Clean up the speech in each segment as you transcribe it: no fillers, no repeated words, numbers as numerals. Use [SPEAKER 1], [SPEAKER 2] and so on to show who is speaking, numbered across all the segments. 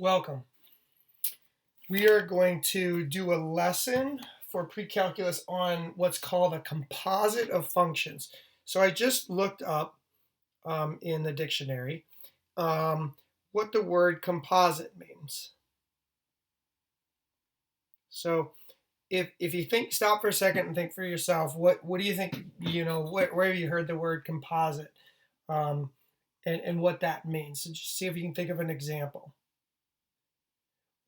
[SPEAKER 1] Welcome. We are going to do a lesson for pre-calculus on what's called a composite of functions. So I just looked up in the dictionary what the word composite means. So if you stop for a second and think for yourself, what do you think, where have you heard the word composite and what that means? So just see if you can think of an example.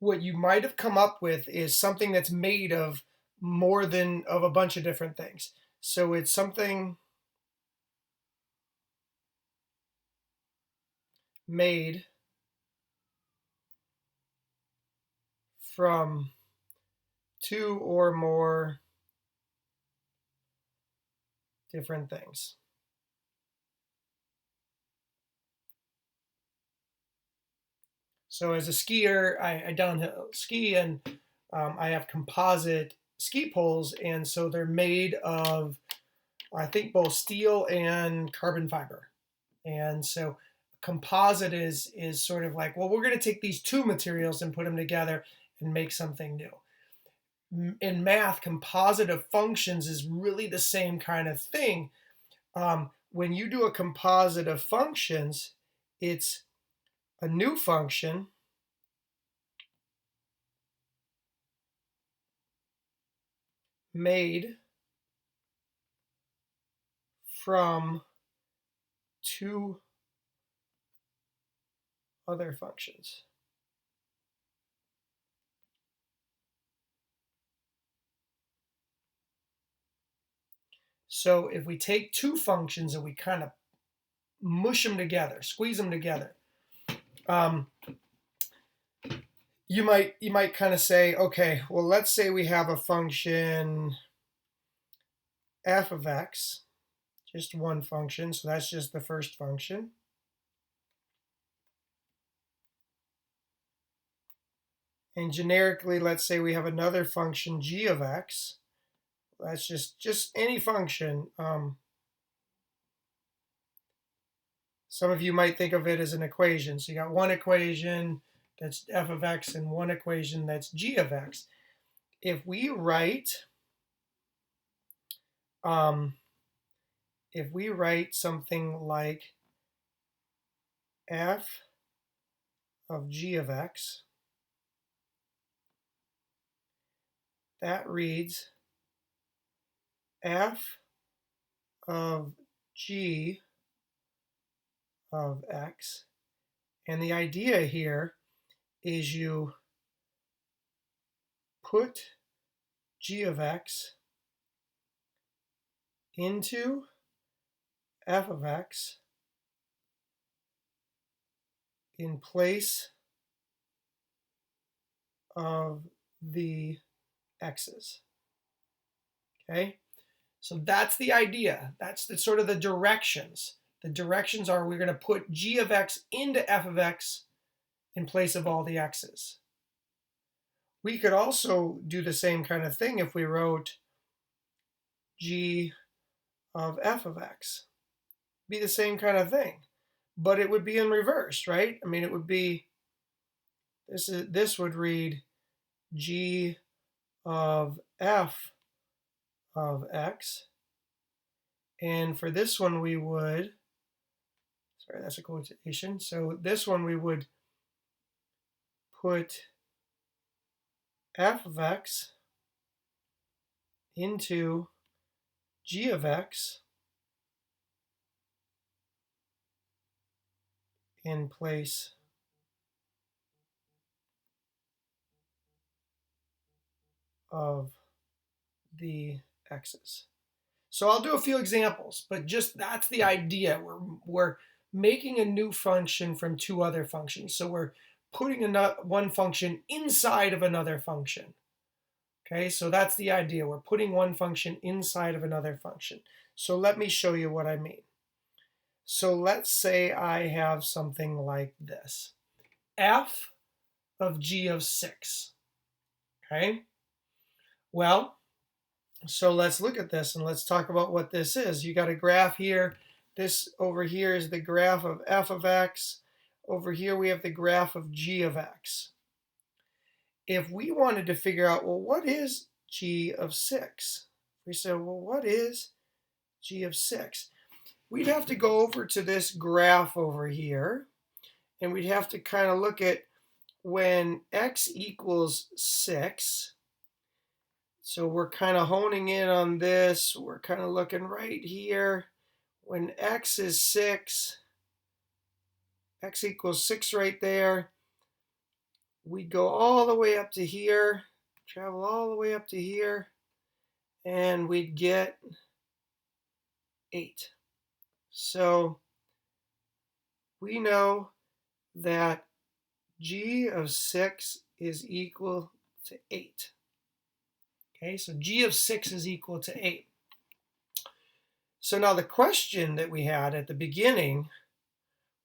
[SPEAKER 1] What you might have come up with is something that's made of more than of a bunch of different things. So it's something made from two or more different things. So as a skier, I downhill ski, and I have composite ski poles, and so they're made of, I think, both steel and carbon fiber. And so composite is sort of like, well, we're going to take these two materials and put them together and make something new. In math, composite of functions is really the same kind of thing. When you do a composite of functions, it's a new function made from two other functions. So if we take two functions and we kind of mush them together, squeeze them together, you might kind of say, okay, well, let's say we have a function f of x, just one function, so that's just the first function. And generically, let's say we have another function g of x. That's just any function. Some of you might think of it as an equation. So you got one equation that's f of x and one equation that's g of x. If we write something like f of g of x, that reads f of g of x. And the idea here is you put g of x into f of x in place of the x's. Okay, so that's the idea. That's the sort of the directions. The directions are we're going to put g of x into f of x in place of all the x's. We could also do the same kind of thing if we wrote g of f of x. Be the same kind of thing, but it would be in reverse, right? I mean, it would be, this would read g of f of x, and for this one we would, sorry, that's a quotation, so this one we would put f of x into g of x in place of the x's. So I'll do a few examples, but just that's the idea. We're making a new function from two other functions. So we're putting one function inside of another function. Okay, so that's the idea. We're putting one function inside of another function. So let me show you what I mean. So let's say I have something like this. F of g of 6. Okay, well, so let's look at this and let's talk about what this is. You got a graph here. This over here is the graph of f of x. over here we have the graph of g of x. If we wanted to figure out, well, what is g of 6? We said, well, what is g of 6? We'd have to go over to this graph over here, and we'd have to kind of look at when x equals 6. So we're kind of honing in on this. We're kind of looking right here. When x is 6, x equals 6 right there, we'd go all the way up to here, travel all the way up to here, and we'd get 8. So we know that g of 6 is equal to 8. Okay, so g of 6 is equal to 8. So now the question that we had at the beginning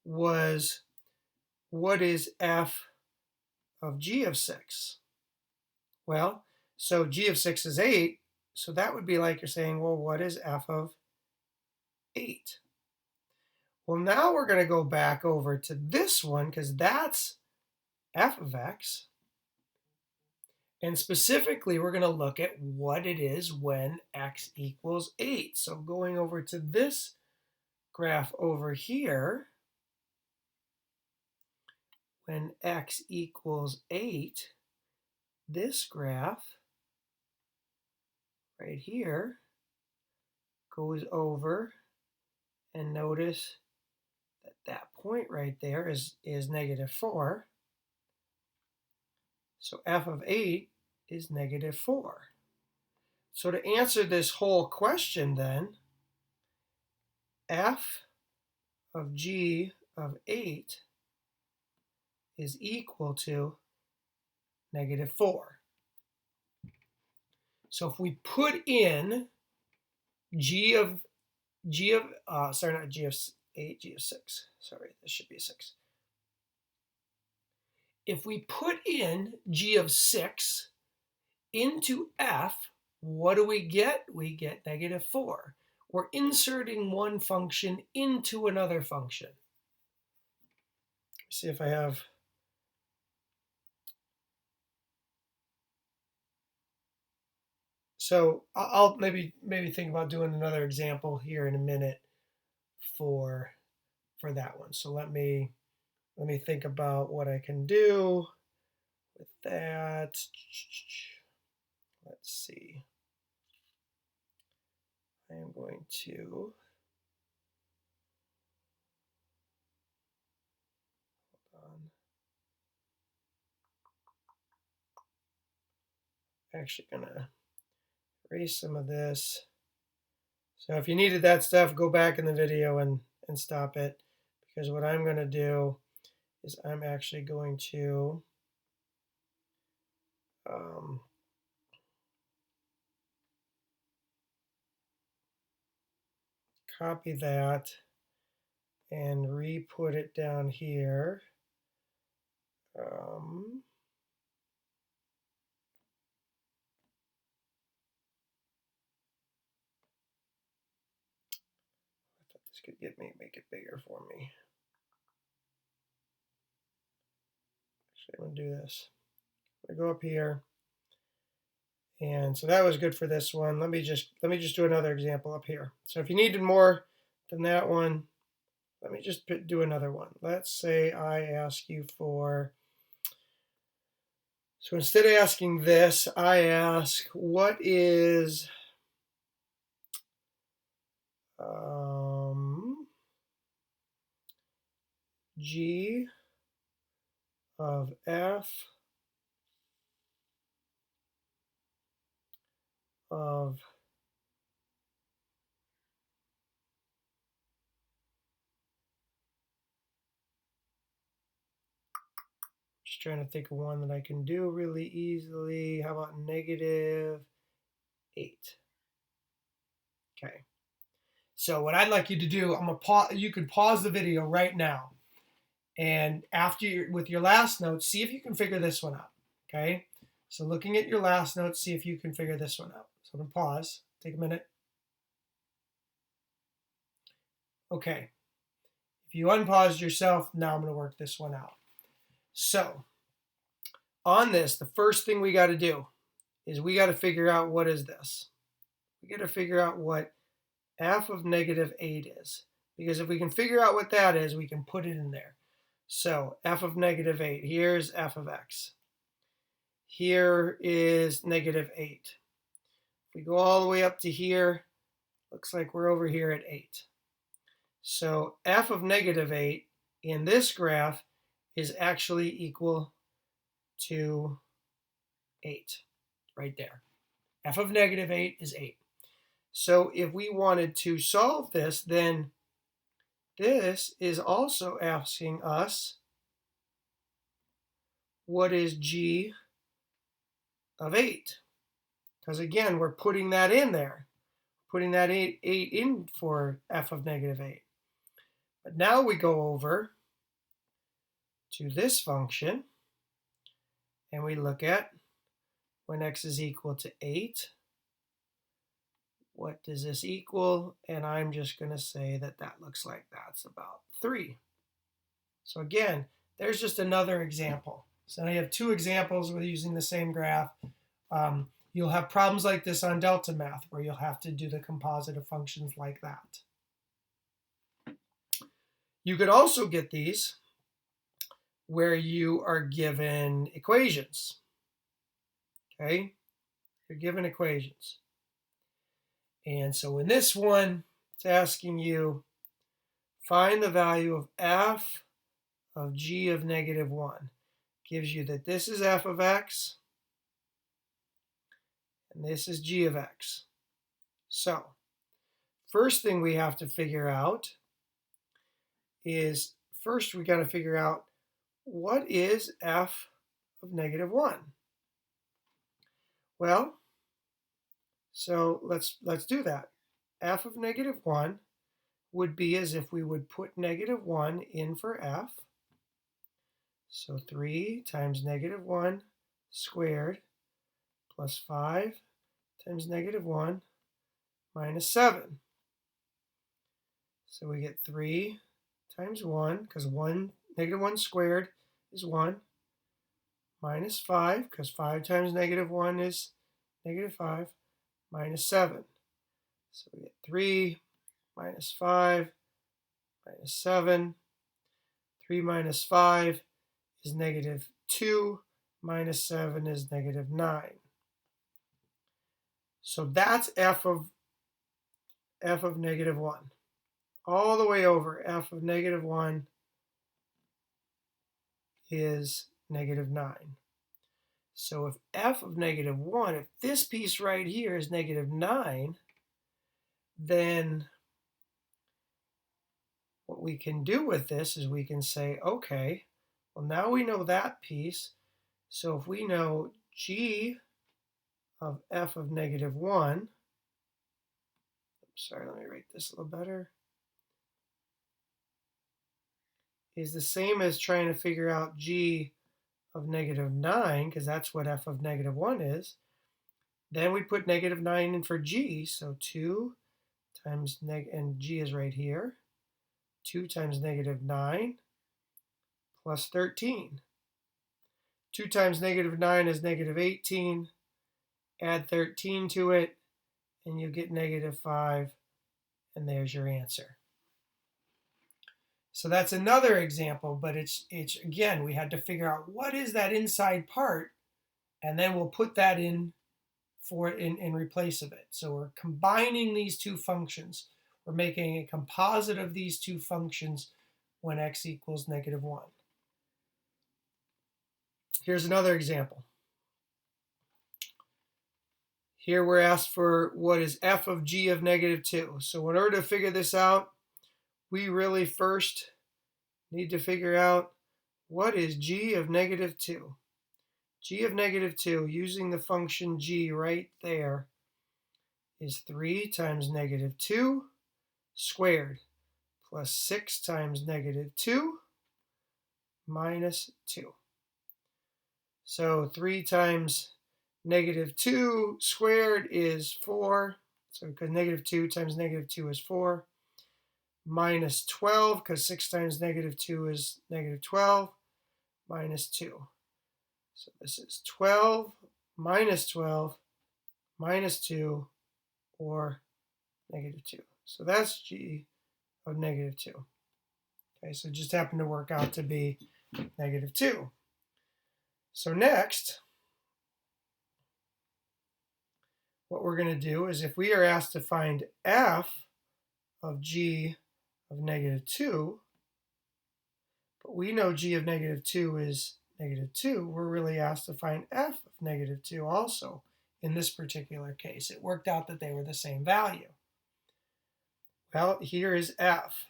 [SPEAKER 1] was, what is f of g of 6? Well, so g of 6 is 8, so that would be like you're saying, well, what is f of 8? Well, now we're going to go back over to this one because that's f of x. And specifically, we're going to look at what it is when x equals 8. So going over to this graph over here, when x equals 8, this graph right here goes over, and notice that that point right there is -4. So f of 8 is -4. So to answer this whole question then, f of g of 8 is equal to -4. So if we put in sorry, not g of 8, g of 6. Sorry, this should be 6. If we put in g of 6 into f, what do we get? We get -4. We're inserting one function into another function. See if I have. So I'll maybe think about doing another example here in a minute for that one. So let me think about what I can do with that. Let's see. I am going to actually gonna erase some of this. So if you needed that stuff, go back in the video and stop it, because what I'm going to do is I'm actually going to copy that and re-put it down here. I thought this could make it bigger for me. Actually, I'm going to do this. I'm going to go up here. And so that was good for this one. Let me just do another example up here. So if you needed more than that one, let me just do another one. Let's say I ask you for, so instead of asking this, I ask, what is g of f of just trying to think of one that I can do really easily. How about -8? Okay. So what I'd like you to do, you can pause the video right now, and after with your last note, see if you can figure this one out. Okay. So looking at your last note, see if you can figure this one out. So I'm gonna pause. Take a minute. Okay. If you unpaused yourself, now I'm going to work this one out. So on this, the first thing we got to do is we got to figure out what is this. We got to figure out what f of negative 8 is. Because if we can figure out what that is, we can put it in there. So f of negative 8, here's f of x. Here is negative 8. If we go all the way up to here, looks like we're over here at 8. So f of negative 8 in this graph is actually equal to 8, right there. F of negative 8 is 8. So if we wanted to solve this, then this is also asking us what is g of 8. Because again, we're putting that in there. Putting that 8 in for f of negative 8. But now we go over to this function, and we look at when x is equal to 8, what does this equal? And I'm just going to say that that looks like that's about 3. So again, there's just another example. So now you have 2 examples with using the same graph. You'll have problems like this on delta math, where you'll have to do the composite of functions like that. You could also get these where you are given equations. Okay? You're given equations. And so in this one, it's asking you, find the value of f of g of negative 1. Gives you that this is f of x, and this is g of x. So, first thing we have to figure out is, first we got to figure out what is f of negative 1. Well, so let's do that. F of negative 1 would be as if we would put negative 1 in for f. So 3 times negative 1 squared plus 5 times negative 1 minus 7. So we get 3 times 1, because negative 1 squared is 1, minus 5, because 5 times negative 1 is negative 5, minus 7. So we get 3 minus 5 minus 7. 3 minus 5 is negative 2, minus 7 is negative 9. So that's f of negative 1. All the way over, f of negative 1 is negative 9. So if f of negative 1, if this piece right here is negative 9, then what we can do with this is we can say, okay, well now we know that piece. So if we know g of f of negative 1, sorry, let me write this a little better, is the same as trying to figure out g of negative 9, because that's what f of negative 1 is. Then we put negative 9 in for g, so 2 times and g is right here, 2 times negative 9 plus 13. 2 times negative 9 is negative 18. Add 13 to it, and you get negative 5, and there's your answer. So that's another example, but it's again, we had to figure out what is that inside part, and then we'll put that in replace of it. So we're combining these 2 functions. We're making a composite of these 2 functions when x equals negative 1. Here's another example. Here we're asked for what is f of g of negative 2. So in order to figure this out, we really first need to figure out what is g of negative 2. G of negative 2, using the function g right there, is 3 times negative 2 squared plus 6 times negative 2 minus 2. So 3 times negative 2 squared is 4. So because negative 2 times negative 2 is 4. minus 12, because 6 times negative 2 is negative 12, minus 2. So this is 12 minus 12 minus 2, or negative 2. So that's g of negative 2. Okay, so it just happened to work out to be negative 2. So next, what we're going to do is if we are asked to find f of g of negative 2, but we know g of negative 2 is negative 2, we're really asked to find f of negative 2 also in this particular case. It worked out that they were the same value. Well, here is f.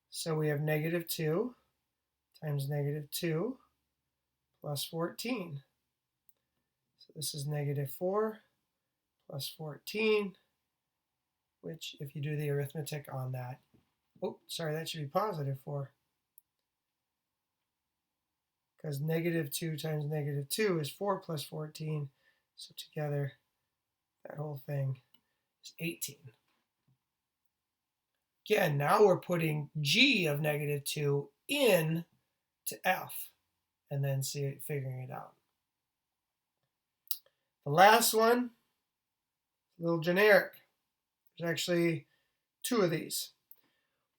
[SPEAKER 1] So we have negative 2 times negative 2 plus 14. So this is negative 4 plus 14, which if you do the arithmetic on that, oh, sorry, that should be positive 4. Because negative 2 times negative 2 is 4 plus 14. So together, that whole thing is 18. Again, now we're putting g of negative 2 in to f, and then figuring it out. The last one, a little generic. There's actually 2 of these.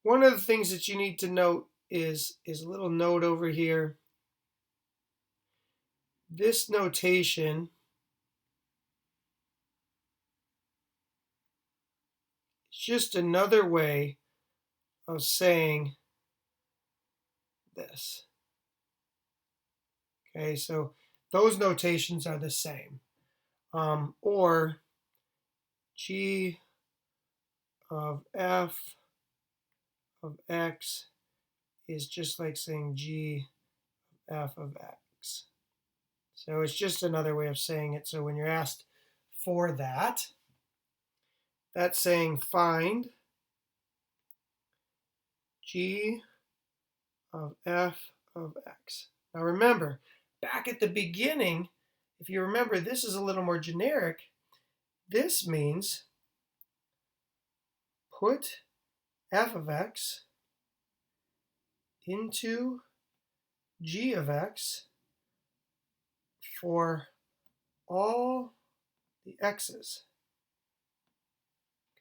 [SPEAKER 1] One of the things that you need to note is a little note over here. This notation is just another way of saying this. Okay, so those notations are the same. Or g of f of x is just like saying g of f of x. So it's just another way of saying it. So when you're asked for that, that's saying find g of f of x. Now remember, back at the beginning, if you remember, this is a little more generic. This means put f of x into g of x for all the x's.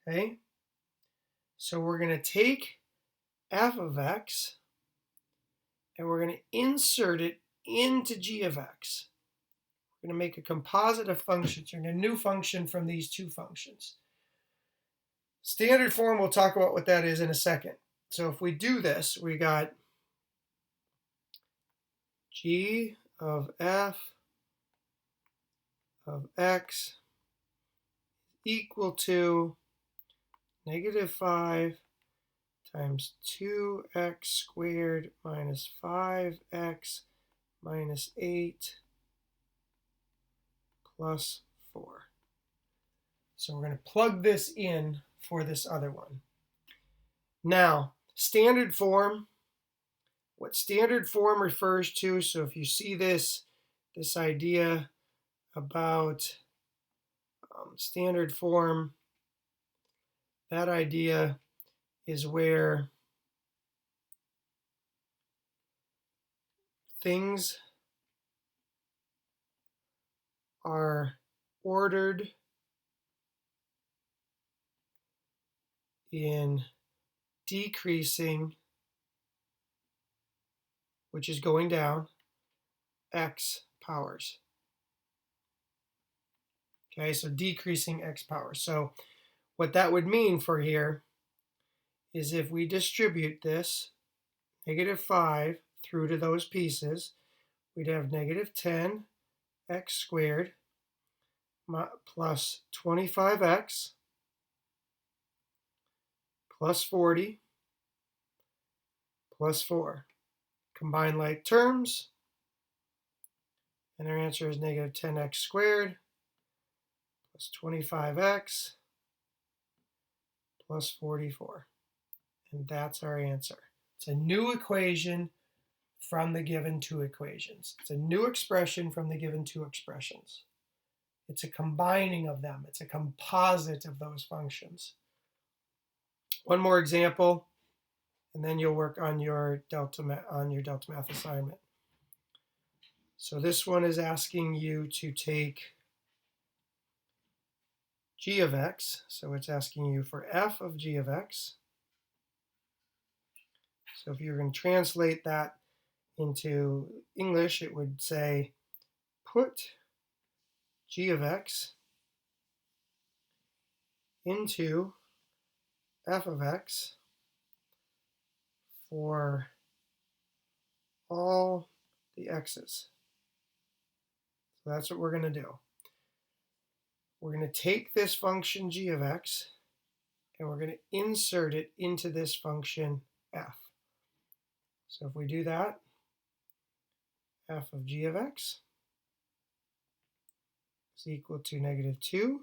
[SPEAKER 1] Okay? So we're going to take f of x and we're going to insert it into g of x. We're going to make a composite of functions, or a new function from these 2 functions. Standard form, we'll talk about what that is in a second. So if we do this, we got g of f of x equal to negative 5 times 2x squared minus 5x minus 8 plus 4. So we're going to plug this in for this other one. Now, standard form, what standard form refers to, so if you see this idea about standard form, that idea is where things are ordered in decreasing, which is going down, x powers. Okay, so decreasing x powers. So what that would mean for here is if we distribute this negative 5 through to those pieces, we'd have negative 10 x squared plus 25x plus 40 plus 4. Combine like terms, and our answer is negative 10x squared plus 25x plus 44. And that's our answer. It's a new equation from the given 2 equations. It's a new expression from the given 2 expressions. It's a combining of them. It's a composite of those functions. One more example, and then you'll work on your delta math assignment. So this one is asking you to take g of x. So it's asking you for f of g of x. So if you're going to translate that into English, it would say put g of x into f of x for all the x's. So that's what we're going to do. We're going to take this function g of x and we're going to insert it into this function f. So if we do that, f of g of x is equal to negative 2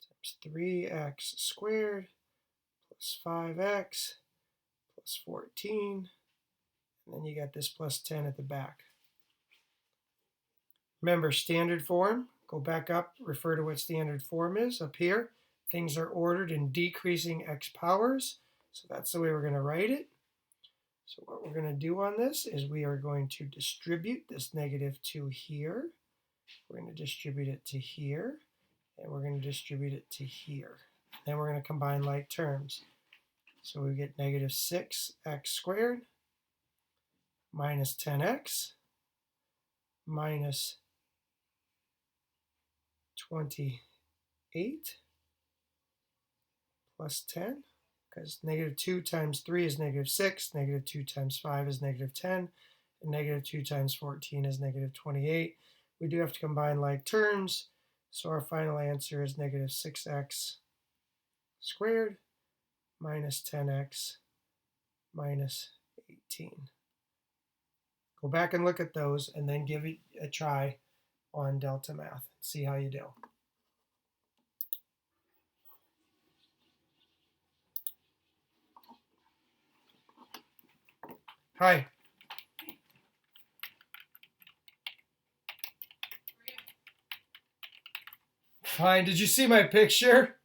[SPEAKER 1] times 3x squared plus 5x plus 14, and then you got this plus 10 at the back. Remember, standard form, go back up, refer to what standard form is up here. Things are ordered in decreasing x powers, so that's the way we're going to write it. So what we're going to do on this is we are going to distribute this negative 2 here. We're going to distribute it to here, and we're going to distribute it to here. Then we're going to combine like terms. So we get negative 6x squared minus 10x minus 28 plus 10, because negative 2 times 3 is negative 6, negative 2 times 5 is negative 10, and negative 2 times 14 is negative 28. We do have to combine like terms, so our final answer is negative 6x squared minus 10x minus 18. Go back and look at those and then give it a try on Delta Math. See how you do. Hi. Fine. Did you see my picture?